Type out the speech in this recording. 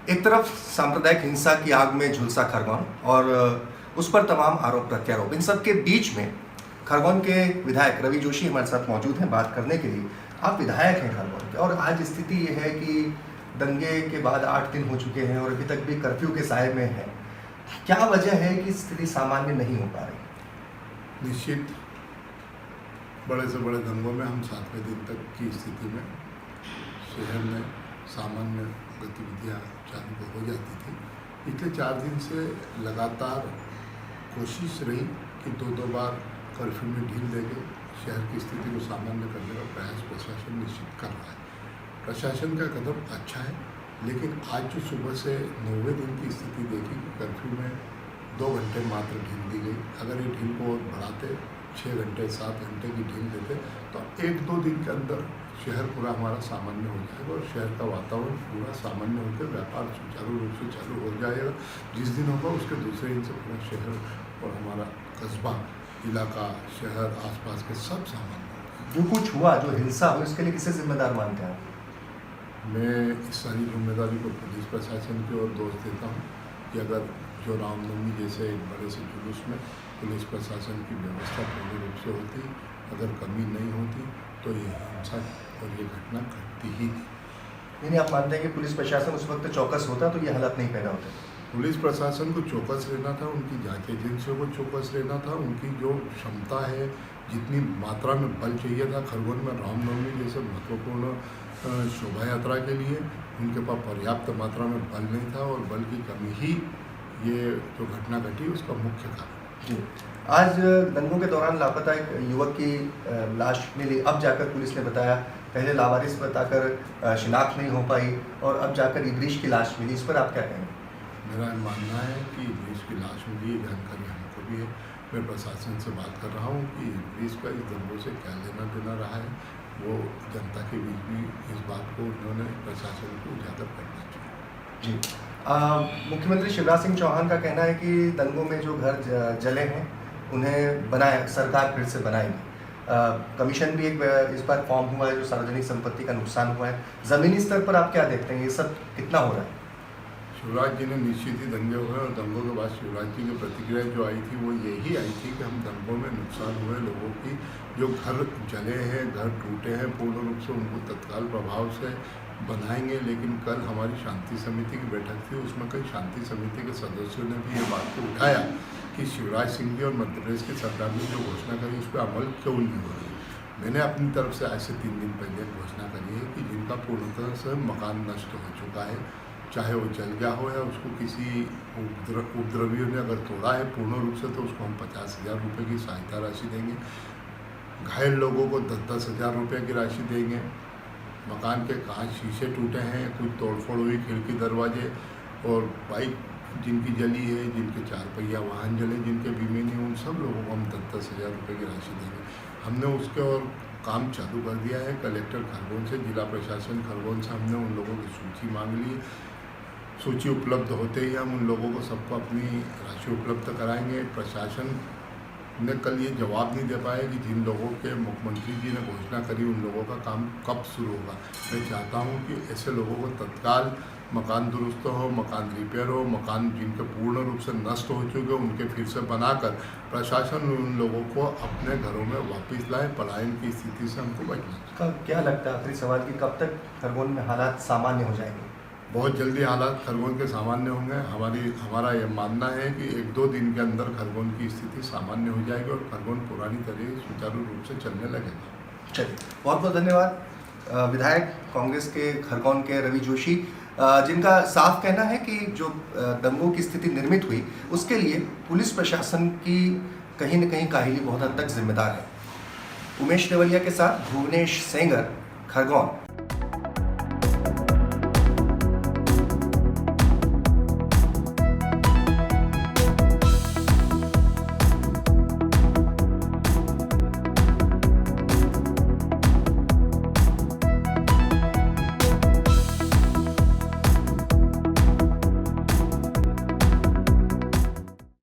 एक तरफ सांप्रदायिक हिंसा की आग में झुलसा खरगोन और उस पर तमाम आरोप प्रत्यारोप, इन सब के बीच में खरगोन के विधायक रवि जोशी हमारे साथ मौजूद हैं बात करने के लिए। आप विधायक हैं खरगोन के और आज स्थिति ये है कि दंगे के बाद 8 दिन हो चुके हैं और अभी तक भी कर्फ्यू के साए में है। क्या वजह है कि स्थिति सामान्य नहीं हो पा रही? निश्चित बड़े से बड़े दंगों में हम 7वें दिन तक की स्थिति में शहर में सामान्य गतिविधियाँ चालू हो जाती थी। पिछले 4 दिन से लगातार कोशिश रही कि दो बार कर्फ्यू में ढील देके शहर की स्थिति को सामान्य करने का प्रयास प्रशासन निश्चित कर रहा है। प्रशासन का कदम अच्छा है, लेकिन आज जो सुबह से 9वें दिन की स्थिति देखी कि कर्फ्यू में 2 घंटे मात्र ढील दी गई। अगर ये ढील को और बढ़ाते 6 घंटे 7 घंटे की ढील देते तो 1-2 दिन के अंदर शहर पूरा हमारा सामान्य हो जाएगा और शहर का वातावरण पूरा सामान्य होकर व्यापार सुचारू रूप से चालू हो जाएगा। जिस दिन होगा उसके दूसरे दिन से पूरा शहर और हमारा कस्बा, इलाका, शहर, आसपास के सब सामान्य। जो कुछ हुआ, जो हिंसा हुई, उसके लिए किसे जिम्मेदार मानते हैं? मैं इस सारी जिम्मेदारी को पुलिस प्रशासन की ओर दोष देता हूँ कि अगर जो रामनवमी जैसे एक बड़े से जुलूस में पुलिस प्रशासन की व्यवस्था पूर्ण रूप से होती, अगर कमी नहीं होती तो ये हिंसा और ये घटना घटती ही नहीं। यानी आप मानते हैं कि पुलिस प्रशासन उस वक्त चौकस होता तो ये हालात नहीं पैदा होते? पुलिस प्रशासन को चौकस रहना था, उनकी जांच एजेंसियों को चौकस रहना था, उनकी जो क्षमता है, जितनी मात्रा में बल चाहिए था खरगोन में रामनवमी जैसे महत्वपूर्ण शोभा यात्रा के लिए, उनके पास पर्याप्त मात्रा में बल नहीं था और बल की कमी ही ये जो घटना घटी उसका मुख्य कारण। जी, आज दंगों के दौरान लापता एक युवक की लाश मिली। अब जाकर पुलिस ने बताया, पहले लावारिस बताकर शिनाख्त नहीं हो पाई और अब जाकर इद्रीश की लाश मिली। इस पर आप क्या कहेंगे? मेरा मानना है कि इद्रीश की लाश मिली, ये जानकारी हमको भी है। मैं प्रशासन से बात कर रहा हूँ कि इद्रीश का इस दंगों से क्या लेना देना रहा है, वो जनता के बीच भी इस बात को उन्होंने प्रशासन को उजागर करना चाहिए। जी, मुख्यमंत्री शिवराज सिंह चौहान का कहना है कि दंगों में जो घर जले हैं उन्हें बनाए सरकार फिर से बनाएगी। कमीशन भी एक इस बार फॉर्म हुआ है जो सार्वजनिक संपत्ति का नुकसान हुआ है। ज़मीनी स्तर पर आप क्या देखते हैं, ये सब कितना हो रहा है? शिवराज जी ने निश्चित ही दंगे हुए और दंगों के बाद शिवराज जी की प्रतिक्रिया जो आई थी वो यही आई थी कि हम दंगों में नुकसान हुए लोगों की जो घर जले हैं, घर टूटे हैं, पूर्ण रूप से उनको तत्काल प्रभाव से बनाएंगे। लेकिन कल हमारी शांति समिति की बैठक थी, उसमें कई शांति समिति के सदस्यों ने भी ये बात को उठाया कि शिवराज सिंह जी और मध्य प्रदेश की सरकार ने जो घोषणा करी उस पर अमल क्यों नहीं हो रही। मैंने अपनी तरफ से आज से 3 दिन पहले घोषणा करी है कि जिनका पूर्णतः से मकान नष्ट हो चुका है, चाहे वो जल गया हो या उसको किसी उपद्रवियों ने अगर तोड़ा है पूर्ण रूप से, तो उसको हम 50,000 रुपये की सहायता राशि देंगे। घायल लोगों को 10-10 हज़ार रुपये की राशि देंगे। मकान के कांच शीशे टूटे हैं, कुछ तोड़फोड़ हुई, खिड़की दरवाजे और बाइक जिनकी जली है, जिनके 4 पहिया वाहन जले, जिनके बीमे नहीं, उन सब लोगों को हम 10-10 हज़ार रुपये की राशि देंगे। हमने उसके और काम चालू कर दिया है। कलेक्टर खरगोन से, जिला प्रशासन खरगोन से हमने उन लोगों की सूची मांग ली। सूची उपलब्ध होते ही हम उन लोगों को सबको अपनी राशि उपलब्ध कराएंगे। प्रशासन ने कल ये जवाब नहीं दे पाया कि जिन लोगों के मुख्यमंत्री जी ने घोषणा करी उन लोगों का काम कब शुरू होगा। मैं चाहता हूँ कि ऐसे लोगों को तत्काल मकान दुरुस्त हो, मकान रिपेयर हो, मकान जिनके पूर्ण रूप से नष्ट हो चुके उनके फिर से बनाकर प्रशासन उन लोगों को अपने घरों में वापस लाए। पलायन की स्थिति से हमको बचना। क्या लगता है, आखिरी सवाल, कि कब तक खरगोन में हालात सामान्य हो जाएंगे? बहुत जल्दी हालात खरगोन के सामान्य होंगे। हमारा यह मानना है कि 1-2 दिन के अंदर खरगोन की स्थिति सामान्य हो जाएगी और खरगोन पुरानी तरह सुचारू रूप से चलने लगेगा। चलिए, बहुत बहुत धन्यवाद विधायक कांग्रेस के खरगोन के रवि जोशी, जिनका साफ कहना है कि जो दंगों की स्थिति निर्मित हुई उसके लिए पुलिस प्रशासन की कहीं न कहीं काहिली बहुत हद तक जिम्मेदार है। उमेश देवलिया के साथ भुवनेश सेंगर, खरगोन।